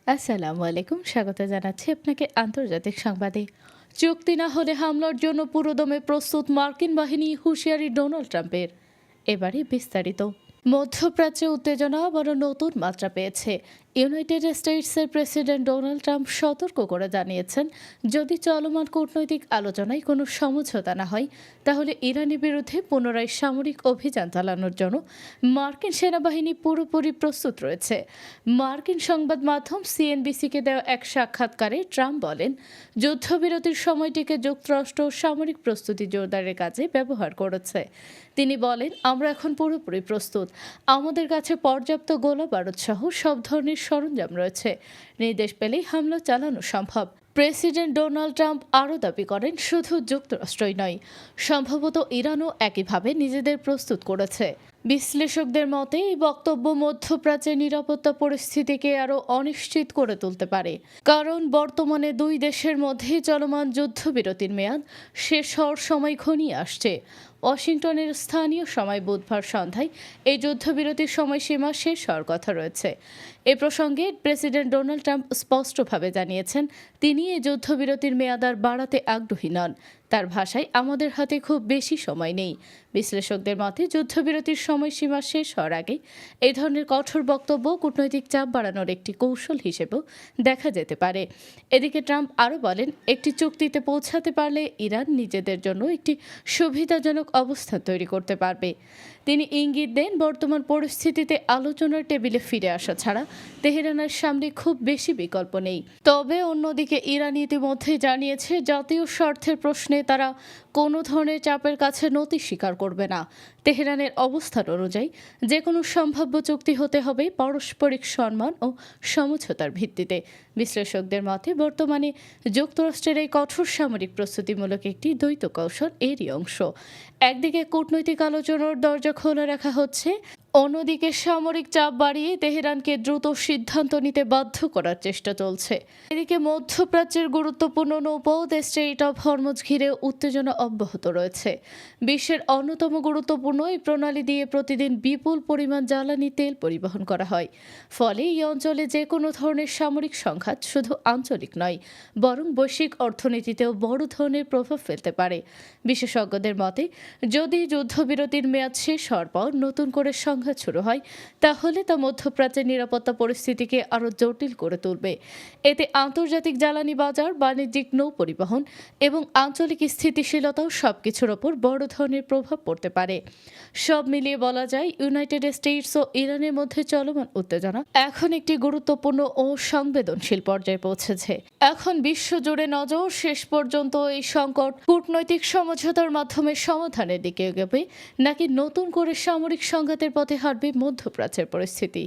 আসসালামু আলাইকুম, স্বাগত জানাচ্ছি আপনাকে আন্তর্জাতিক সংবাদে। চুক্তি না হলে হামলার জন্য পুরোদমে প্রস্তুত মার্কিন বাহিনী, হুঁশিয়ারি ডোনাল্ড ট্রাম্পের। এবারে বিস্তারিত। মধ্যপ্রাচ্যে উত্তেজনা বড় নতুন মাত্রা পেয়েছে। ইউনাইটেড স্টেটসের প্রেসিডেন্ট ডোনাল্ড ট্রাম্প সতর্ক করে জানিয়েছেন, যদি চলমান কূটনৈতিক আলোচনায় কোনো সমঝোতা না হয়, তাহলে ইরানের বিরুদ্ধে পুনরায় সামরিক অভিযান চালানোর জন্য মার্কিন সেনাবাহিনী পুরোপুরি প্রস্তুত রয়েছে। মার্কিন সংবাদ মাধ্যম সিএনবিসিকে দেওয়া এক সাক্ষাৎকারে ট্রাম্প বলেন, যুদ্ধবিরতির সময়টিকে যুক্তরাষ্ট্র সামরিক প্রস্তুতি জোরদারের কাজে ব্যবহার করেছে। তিনি বলেন, আমরা এখন পুরোপুরি প্রস্তুত। আমাদের কাছে পর্যাপ্ত গোলা বারুদ সহ সব ধরনের সরঞ্জাম রয়েছে। নির্দেশ পেলেই হামলা চালানো সম্ভব। প্রেসিডেন্ট ডোনাল্ড ট্রাম্প আরও দাবি করেন, শুধু যুক্তরাষ্ট্রই নয়, সম্ভবত ইরানও একইভাবে নিজেদের প্রস্তুত করেছে। বিশ্লেষকদের মতে এই বক্তব্য মধ্যপ্রাচ্যের নিরাপত্তা পরিস্থিতিকে আরও অনিশ্চিত করে তুলতে পারে, কারণ বর্তমানে দুই দেশের মধ্যে চলমান যুদ্ধবিরতির মেয়াদ শেষ হওয়ার সময় ঘনিয়ে আসছে। ওয়াশিংটনের স্থানীয় সময় বুধবার সন্ধ্যায় এই যুদ্ধবিরতির সময়সীমা শেষ হওয়ার কথা রয়েছে। এ প্রসঙ্গে প্রেসিডেন্ট ডোনাল্ড ট্রাম্প স্পষ্টভাবে জানিয়েছেন, তিনি এই যুদ্ধবিরতির মেয়াদ আর বাড়াতে আগ্রহী নন। তার ভাষায়, আমাদের হাতে খুব বেশি সময় নেই। বিশ্লেষকদের মতে, যুদ্ধবিরতির সময়সীমা শেষ হওয়ার আগে এই ধরনের কঠোর বক্তব্য কূটনৈতিক চাপ বাড়ানোর একটি কৌশল হিসেবেও দেখা যেতে পারে। এদিকে ট্রাম্প আরও বলেন, একটি চুক্তিতে পৌঁছাতে পারলে ইরান নিজেদের জন্য একটি সুবিধাজনক অবস্থান তৈরি করতে পারবে। তিনি ইঙ্গিত দেন, বর্তমান পরিস্থিতিতে আলোচনার টেবিলে ফিরে আসা ছাড়া তেহরানের সামনে খুব বেশি বিকল্প নেই। তবে অন্যদিকে ইরান ইতিমধ্যে জানিয়েছে, জাতীয় স্বার্থের প্রশ্নে তারা কোনো ধরনের চাপের কাছে নতি স্বীকার করবে না। তেহরানের অবস্থান অনুযায়ী যে কোনো সম্ভাব্য চুক্তি হতে হবে পারস্পরিক সম্মান ও সমঝোতার ভিত্তিতে। বিশ্লেষকদের মতে, বর্তমানে যুক্তরাষ্ট্রের এই কঠোর সামরিক প্রস্তুতিমূলক একটি দ্বৈত কৌশল এরই অংশ। একদিকে কূটনৈতিক আলোচনার দরজা খোলা রাখা হচ্ছে, অন্যদিকে সামরিক চাপ বাড়িয়ে তেহরানকে দ্রুত সিদ্ধান্ত নিতে বাধ্য করার চেষ্টা চলছে। এদিকে মধ্যপ্রাচ্যের গুরুত্বপূর্ণ নৌপথ স্ট্রেইট অফ হরমুজ ঘিরে উত্তেজনা অব্যাহত রয়েছে। বিশ্বের অন্যতম গুরুত্বপূর্ণ এই প্রণালী দিয়ে প্রতিদিন বিপুল পরিমাণ জ্বালানি তেল পরিবহন করা হয়। ফলে এই অঞ্চলে যে কোনো ধরনের সামরিক সংঘাত শুধু আঞ্চলিক নয়, বরং বৈশ্বিক অর্থনীতিতেও বড় ধরনের প্রভাব ফেলতে পারে। বিশেষজ্ঞদের মতে, যদি যুদ্ধবিরতির মেয়াদ শেষ হওয়ার পর নতুন করে সংঘাত শুরু হয়, তাহলে তা মধ্যপ্রাচ্যের নিরাপত্তা পরিস্থিতিকে আরও জটিল করে তুলবে। এতে আন্তর্জাতিক জ্বালানি বাজার, বাণিজ্যিক নৌ পরিবহন এবং আঞ্চলিক স্থিতিশীলতাও সবকিছুর ওপর বড় ধরনের প্রভাব পড়তে পারে। সব মিলিয়ে বলা যায়, ইউনাইটেড স্টেটস ও ইরানের মধ্যে চলমান উত্তেজনা এখন একটি গুরুত্বপূর্ণ ও সংবেদনশীল পর্যায়ে পৌঁছেছে। এখন বিশ্বজুড়ে নজর শেষ পর্যন্ত এই সংকট কূটনৈতিক সমঝোতার মাধ্যমে সমাধানের দিকে এগোবে, নাকি নতুন করে সামরিক সংঘাতের পথে হাঁটবে মধ্যপ্রাচ্যের পরিস্থিতি।